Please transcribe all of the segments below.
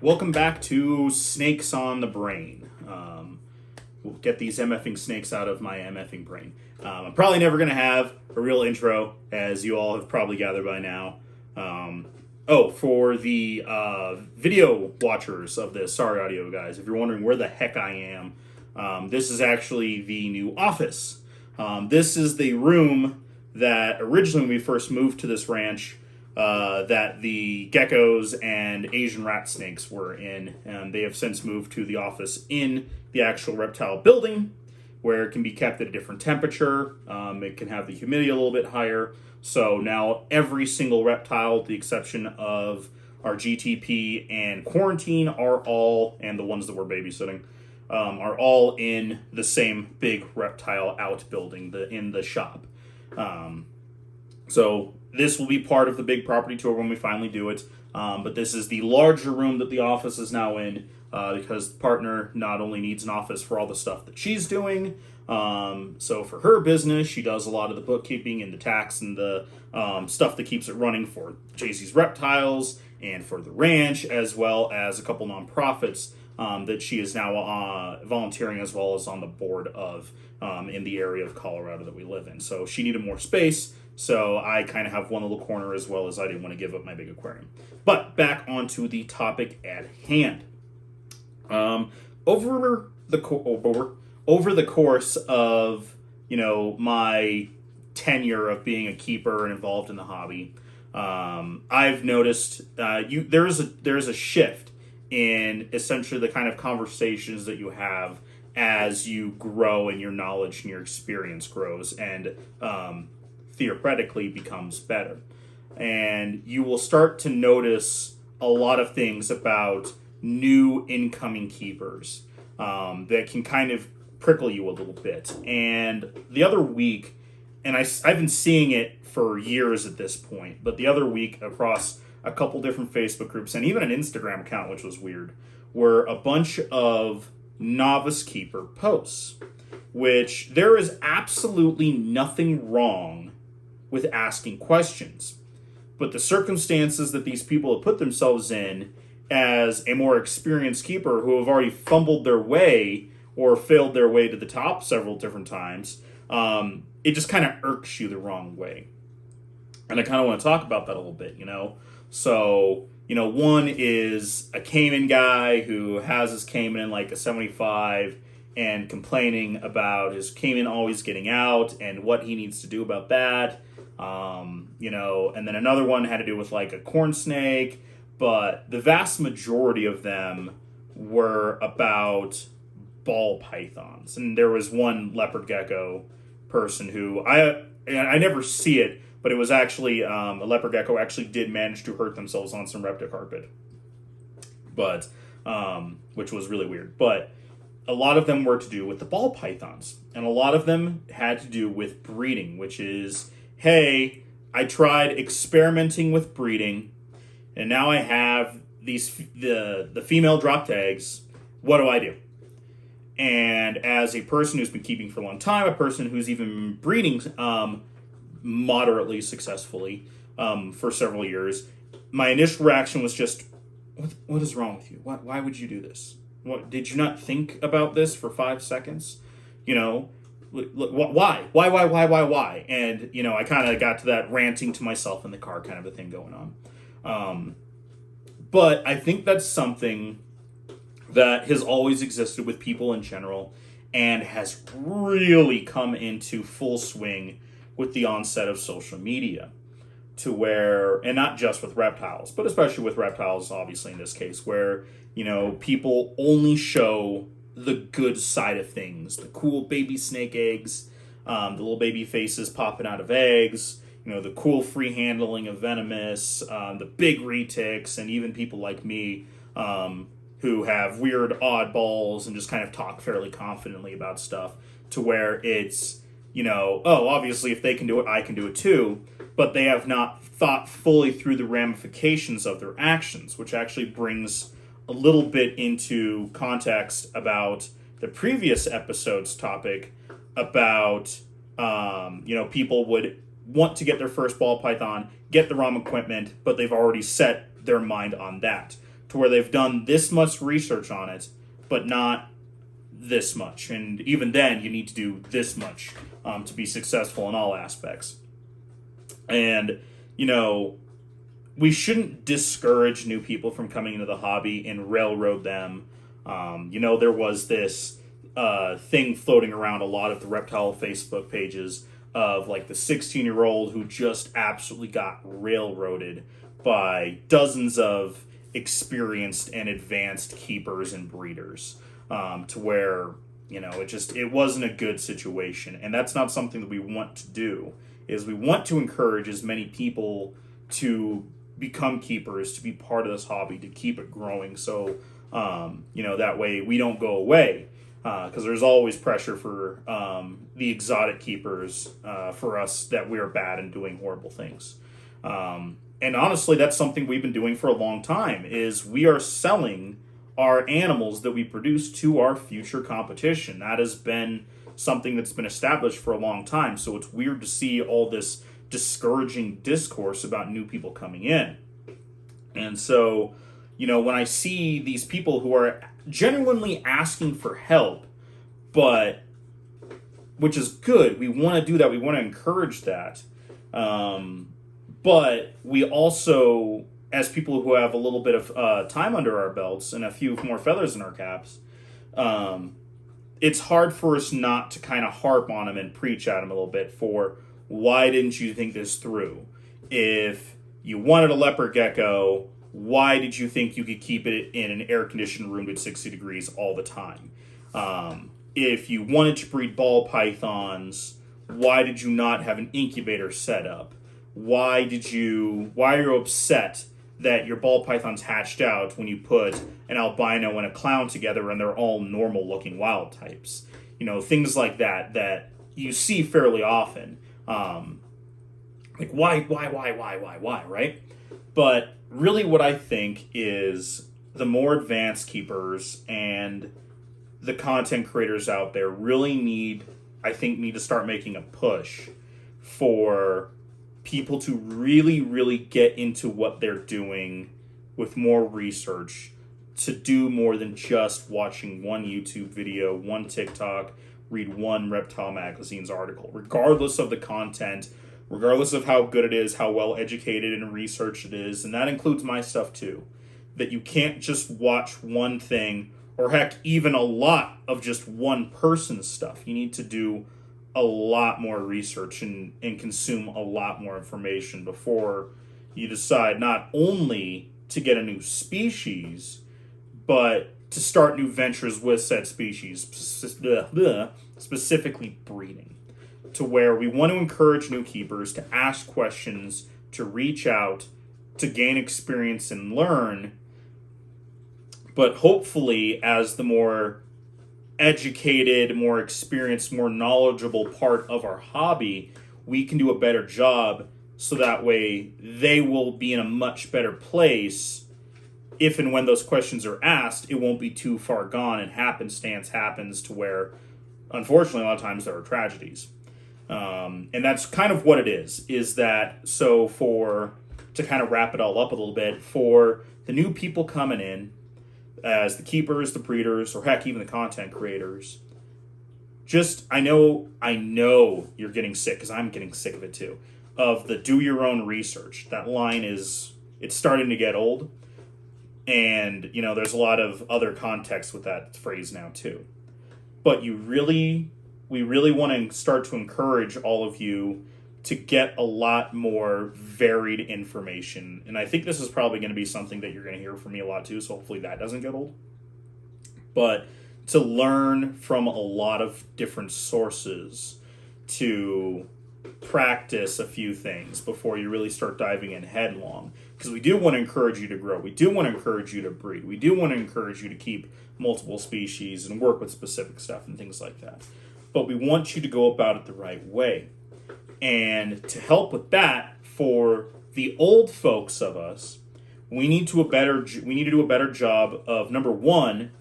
Welcome back to Snakes on the Brain. We'll get these MFing snakes out of my MFing brain. I'm probably never going to have a real intro, as you all have probably gathered by now. For the video watchers of this, sorry audio guys, if you're wondering where the heck I am, this is actually the new office. This is the room that originally when we first moved to this ranch, that the geckos and Asian rat snakes were in, and they have since moved to the office in the actual reptile building, where it can be kept at a different temperature. It can have the humidity a little bit higher. So now every single reptile, with the exception of our GTP and quarantine, are all, and the ones that we're babysitting, are all in the same big reptile outbuilding in the shop. So this will be part of the big property tour when we finally do it. But this is the larger room that the office is now in, because the partner not only needs an office for all the stuff that she's doing, so for her business, she does a lot of the bookkeeping and the tax and the stuff that keeps it running for Jaycee's Reptiles and for the ranch, as well as a couple nonprofits that she is now volunteering as well as on the board of in the area of Colorado that we live in. So she needed more space. So I kind of have one little corner, as well as I didn't want to give up my big aquarium. But back onto the topic at hand. Over the course of, my tenure of being a keeper and involved in the hobby, I've noticed there's a shift in essentially the kind of conversations that you have as you grow and your knowledge and your experience grows and theoretically becomes better. And you will start to notice a lot of things about new incoming keepers that can kind of prickle you a little bit. And the other week, and I've been seeing it for years at this point, but the other week across a couple different Facebook groups and even an Instagram account, which was weird, were a bunch of novice keeper posts, which there is absolutely nothing wrong with asking questions. But the circumstances that these people have put themselves in as a more experienced keeper who have already fumbled their way or failed their way to the top several different times, it just kind of irks you the wrong way. And I kind of want to talk about that a little bit, So, one is a Cayman guy who has his Cayman in like a 75 and complaining about his Cayman always getting out and what he needs to do about that. And then another one had to do with like a corn snake, but the vast majority of them were about ball pythons. And there was one leopard gecko person who I never see it, but it was actually a leopard gecko actually did manage to hurt themselves on some repticarpet, but which was really weird. But a lot of them were to do with the ball pythons, and a lot of them had to do with breeding, which is, hey, I tried experimenting with breeding, and now I have the female dropped eggs. What do I do? And as a person who's been keeping for a long time, a person who's even been breeding moderately successfully for several years, my initial reaction was just, what is wrong with you? Why would you do this? What, did you not think about this for 5 seconds? Why? And, I kind of got to that ranting to myself in the car kind of a thing going on. But I think that's something that has always existed with people in general and has really come into full swing with the onset of social media, to where, and not just with reptiles, but especially with reptiles, obviously in this case, where, people only show the good side of things, the cool baby snake eggs, the little baby faces popping out of eggs, the cool free handling of venomous, the big retics, and even people like me, who have weird oddballs and just kind of talk fairly confidently about stuff, to where it's, obviously if they can do it, I can do it too, but they have not thought fully through the ramifications of their actions, which actually brings a little bit into context about the previous episode's topic about, people would want to get their first ball python, get the wrong equipment, but they've already set their mind on that, to to where they've done this much research on it, but not this much. And even then, you need to do this much to be successful in all aspects. And, we shouldn't discourage new people from coming into the hobby and railroad them. There was this thing floating around a lot of the Reptile Facebook pages of like the 16-year-old who just absolutely got railroaded by dozens of experienced and advanced keepers and breeders, to where it wasn't a good situation. And that's not something that we want to do. Is we want to encourage as many people to become keepers, to be part of this hobby, to keep it growing, so that way we don't go away, because there's always pressure for the exotic keepers, for us, that we're bad and doing horrible things. And honestly, that's something we've been doing for a long time, is we are selling our animals that we produce to our future competition. That has been something that's been established for a long time, so it's weird to see all this discouraging discourse about new people coming in. And so, when I see these people who are genuinely asking for help, which is good, we want to do that, we want to encourage that, but we also, as people who have a little bit of time under our belts and a few more feathers in our caps, it's hard for us not to kind of harp on them and preach at them a little bit for, why didn't you think this through? If you wanted a leopard gecko, why did you think you could keep it in an air-conditioned room at 60 degrees all the time? If you wanted to breed ball pythons, why did you not have an incubator set up? Why are you upset that your ball pythons hatched out when you put an albino and a clown together and they're all normal-looking wild types? Things like that you see fairly often. Like, why, right? But really what I think is the more advanced keepers and the content creators out there really need to start making a push for people to really, really get into what they're doing with more research, to do more than just watching one YouTube video, one TikTok, read one Reptile Magazine's article, regardless of the content, regardless of how good it is, how well educated and researched it is, and that includes my stuff too. That you can't just watch one thing, or heck, even a lot of just one person's stuff. You need to do a lot more research and consume a lot more information before you decide not only to get a new species, but to start new ventures with said species, specifically breeding. To where we want to encourage new keepers to ask questions, to reach out, to gain experience and learn. But hopefully, as the more educated, more experienced, more knowledgeable part of our hobby, we can do a better job, so that way they will be in a much better place. If and when those questions are asked, it won't be too far gone, and happenstance happens to where, unfortunately, a lot of times there are tragedies. And that's kind of what it is that, so to kind of wrap it all up a little bit, for the new people coming in, as the keepers, the breeders, or heck, even the content creators, I know you're getting sick, because I'm getting sick of it too, of the do your own research. That line it's starting to get old, and there's a lot of other context with that phrase now too. But we really want to start to encourage all of you to get a lot more varied information. And I think this is probably going to be something that you're going to hear from me a lot too, so hopefully that doesn't get old. But to learn from a lot of different sources, to practice a few things before you really start diving in headlong. Because we do want to encourage you to grow. We do want to encourage you to breed. We do want to encourage you to keep multiple species and work with specific stuff and things like that. But we want you to go about it the right way. And to help with that, for the old folks of us, we need to do a better job of, number one,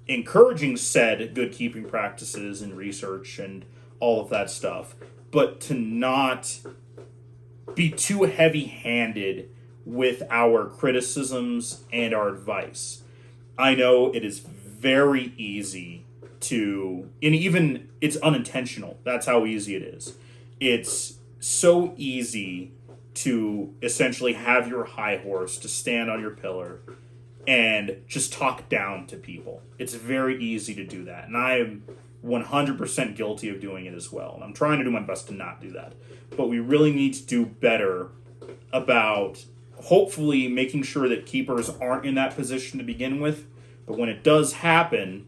encouraging said good keeping practices and research and all of that stuff, but to not be too heavy-handed with our criticisms and our advice. I know it is very easy to, and even it's unintentional. That's how easy it is. It's so easy to essentially have your high horse, to stand on your pillar and just talk down to people. It's very easy to do that. And I am 100% guilty of doing it as well. And I'm trying to do my best to not do that. But we really need to do better about hopefully making sure that keepers aren't in that position to begin with. But when it does happen,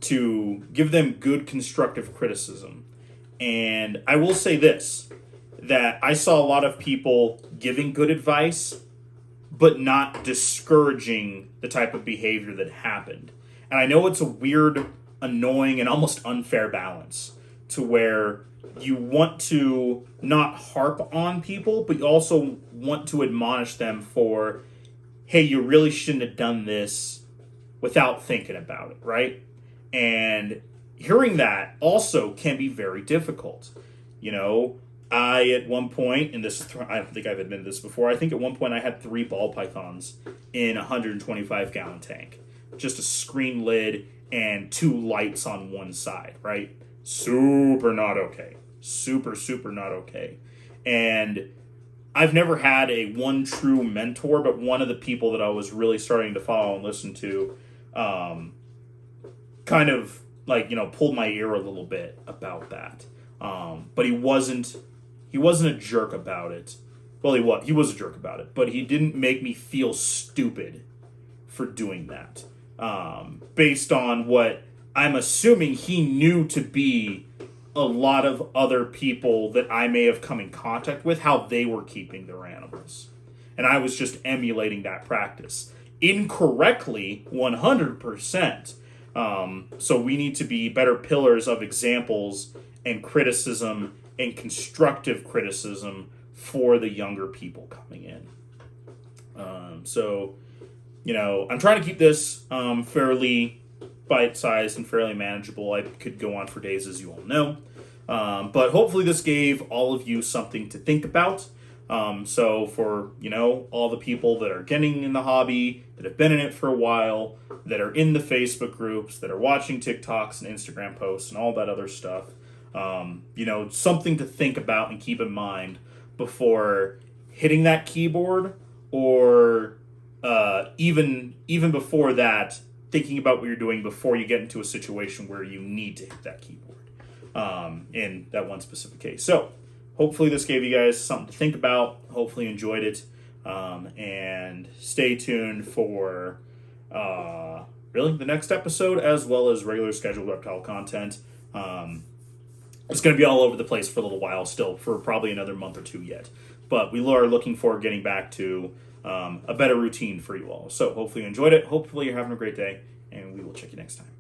to give them good constructive criticism. And I will say this, that I saw a lot of people giving good advice, but not discouraging the type of behavior that happened. And I know it's a weird, annoying, and almost unfair balance to where you want to not harp on people, but you also want to admonish them for, hey, you really shouldn't have done this without thinking about it, right? And hearing that also can be very difficult. You know, I at one point, and this I don't think I've admitted this before, I think at one point I had 3 ball pythons in a 125 gallon tank. Just a screen lid and 2 lights on one side, right? Super not okay. Super, super not okay. And I've never had a one true mentor, but one of the people that I was really starting to follow and listen to kind of like, you know, pulled my ear a little bit about that. But he wasn't a jerk about it. Well, he was a jerk about it, but he didn't make me feel stupid for doing that. Based on what I'm assuming he knew to be a lot of other people that I may have come in contact with, how they were keeping their animals. And I was just emulating that practice. Incorrectly, 100%. So we need to be better pillars of examples and criticism and constructive criticism for the younger people coming in. So, you know, I'm trying to keep this fairly bite-sized and fairly manageable. I could go on for days, as you all know. But hopefully this gave all of you something to think about. So for, you know, all the people that are getting in the hobby, that have been in it for a while, that are in the Facebook groups, that are watching TikToks and Instagram posts and all that other stuff, you know, something to think about and keep in mind before hitting that keyboard, or even before that, thinking about what you're doing before you get into a situation where you need to hit that keyboard in that one specific case. So hopefully this gave you guys something to think about. Hopefully you enjoyed it. And stay tuned for really the next episode, as well as regular scheduled reptile content. It's going to be all over the place for a little while still, for probably another month or 2 yet. But we are looking forward to getting back to a better routine for you all. So hopefully you enjoyed it. Hopefully you're having a great day, and we will check you next time.